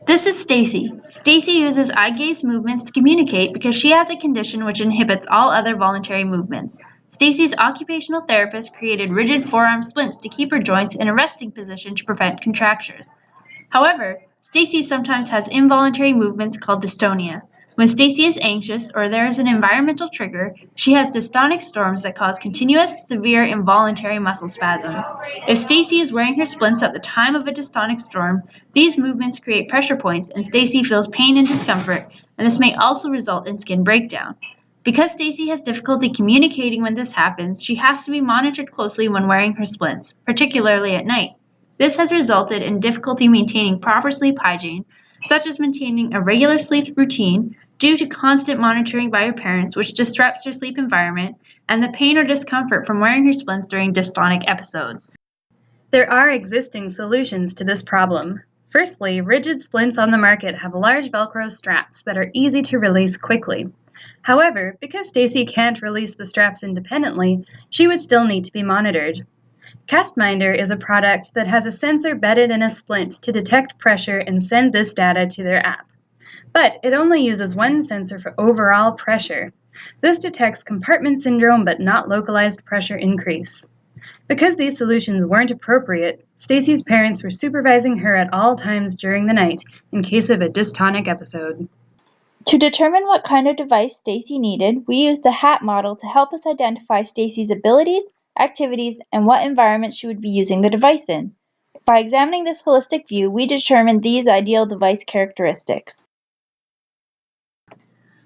This is Stacy. Stacy uses eye gaze movements to communicate because she has a condition which inhibits all other voluntary movements. Stacy's occupational therapist created rigid forearm splints to keep her joints in a resting position to prevent contractures. However, Stacy sometimes has involuntary movements called dystonia. When Stacy is anxious or there is an environmental trigger, she has dystonic storms that cause continuous, severe, involuntary muscle spasms. If Stacy is wearing her splints at the time of a dystonic storm, these movements create pressure points and Stacy feels pain and discomfort, and this may also result in skin breakdown. Because Stacy has difficulty communicating when this happens, she has to be monitored closely when wearing her splints, particularly at night. This has resulted in difficulty maintaining proper sleep hygiene, such as maintaining a regular sleep routine due to constant monitoring by her parents, which disrupts her sleep environment, and the pain or discomfort from wearing her splints during dystonic episodes. There are existing solutions to this problem. Firstly, rigid splints on the market have large Velcro straps that are easy to release quickly. However, because Stacy can't release the straps independently, she would still need to be monitored. CastMinder is a product that has a sensor embedded in a splint to detect pressure and send this data to their app. But it only uses one sensor for overall pressure. This detects compartment syndrome but not localized pressure increase. Because these solutions weren't appropriate, Stacy's parents were supervising her at all times during the night in case of a dystonic episode. To determine what kind of device Stacy needed, we used the HAT model to help us identify Stacy's abilities, activities, and what environment she would be using the device in. By examining this holistic view, we determined these ideal device characteristics.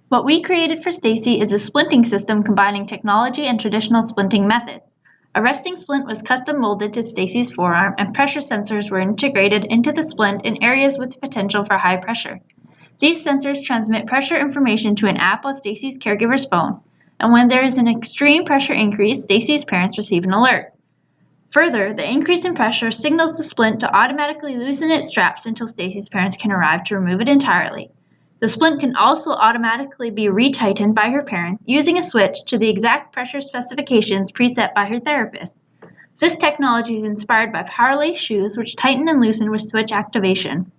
What we created for Stacy is a splinting system combining technology and traditional splinting methods. A resting splint was custom molded to Stacy's forearm, and pressure sensors were integrated into the splint in areas with the potential for high pressure. These sensors transmit pressure information to an app on Stacy's caregiver's phone, and when there is an extreme pressure increase, Stacy's parents receive an alert. Further, the increase in pressure signals the splint to automatically loosen its straps until Stacy's parents can arrive to remove it entirely. The splint can also automatically be retightened by her parents using a switch to the exact pressure specifications preset by her therapist. This technology is inspired by power-lace shoes which tighten and loosen with switch activation.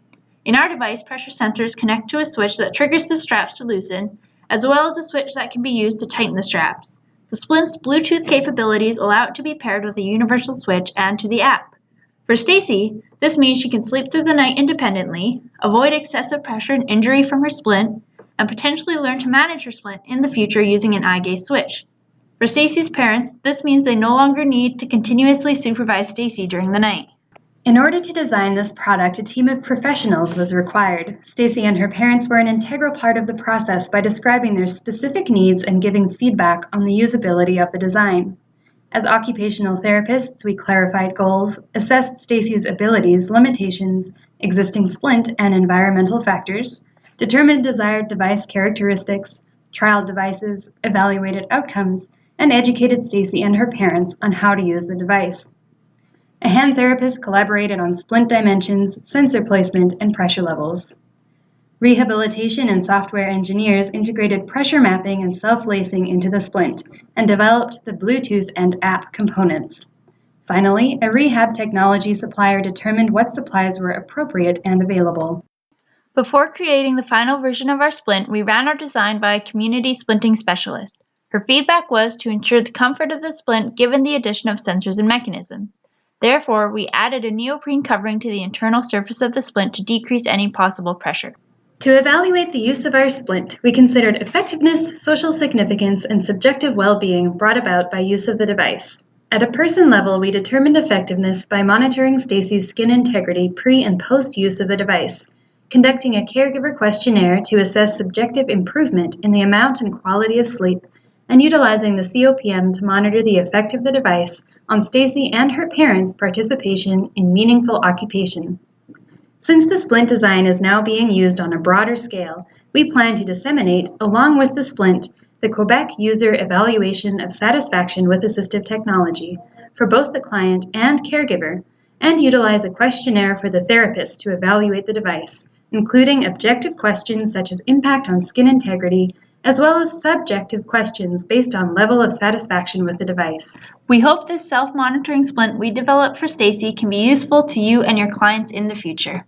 In our device, pressure sensors connect to a switch that triggers the straps to loosen, as well as a switch that can be used to tighten the straps. The splint's Bluetooth capabilities allow it to be paired with a universal switch and to the app. For Stacy, this means she can sleep through the night independently, avoid excessive pressure and injury from her splint, and potentially learn to manage her splint in the future using an eye gaze switch. For Stacy's parents, this means they no longer need to continuously supervise Stacy during the night. In order to design this product, a team of professionals was required. Stacy and her parents were an integral part of the process by describing their specific needs and giving feedback on the usability of the design. As occupational therapists, we clarified goals, assessed Stacy's abilities, limitations, existing splint, and environmental factors, determined desired device characteristics, trialed devices, evaluated outcomes, and educated Stacy and her parents on how to use the device. A hand therapist collaborated on splint dimensions, sensor placement, and pressure levels. Rehabilitation and software engineers integrated pressure mapping and self-lacing into the splint and developed the Bluetooth and app components. Finally, a rehab technology supplier determined what supplies were appropriate and available. Before creating the final version of our splint, we ran our design by a community splinting specialist. Her feedback was to ensure the comfort of the splint given the addition of sensors and mechanisms. Therefore, we added a neoprene covering to the internal surface of the splint to decrease any possible pressure. To evaluate the use of our splint, we considered effectiveness, social significance, and subjective well-being brought about by use of the device. At a person level, we determined effectiveness by monitoring Stacy's skin integrity pre- and post-use of the device, conducting a caregiver questionnaire to assess subjective improvement in the amount and quality of sleep, and utilizing the COPM to monitor the effect of the device on Stacy and her parents' participation in meaningful occupation. Since the splint design is now being used on a broader scale, we plan to disseminate, along with the splint, the Quebec User Evaluation of Satisfaction with Assistive Technology for both the client and caregiver, and utilize a questionnaire for the therapist to evaluate the device, including objective questions such as impact on skin integrity, as well as subjective questions based on level of satisfaction with the device. We hope this self-monitoring splint we developed for Stacy can be useful to you and your clients in the future.